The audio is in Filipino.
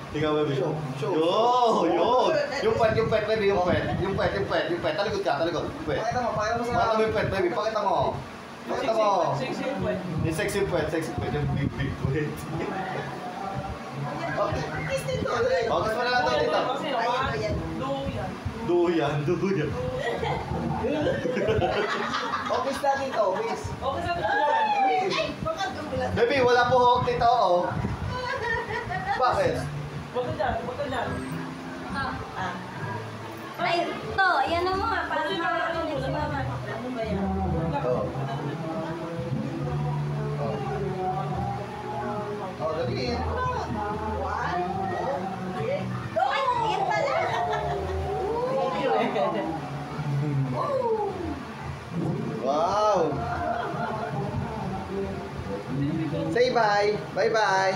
Tingnan mo, baby. Yung pet, baby, yung pet. Talikod ka, talikod. Pet. Pakita mo yung pet, baby. Pakita mo. Yung sexy pet, yung big pet. Okay. Focus mo na lang ito, tita. Duyan. Office na dito, office. Baby, wala po hawak dito, oh. Bakit? Huwag ka dyan. Ay, ito, yan na mo nga, para makakalimutan si mama. Ano ba yan? Oh, dali. Ay, yan pala. Wow! Say bye! Bye-bye!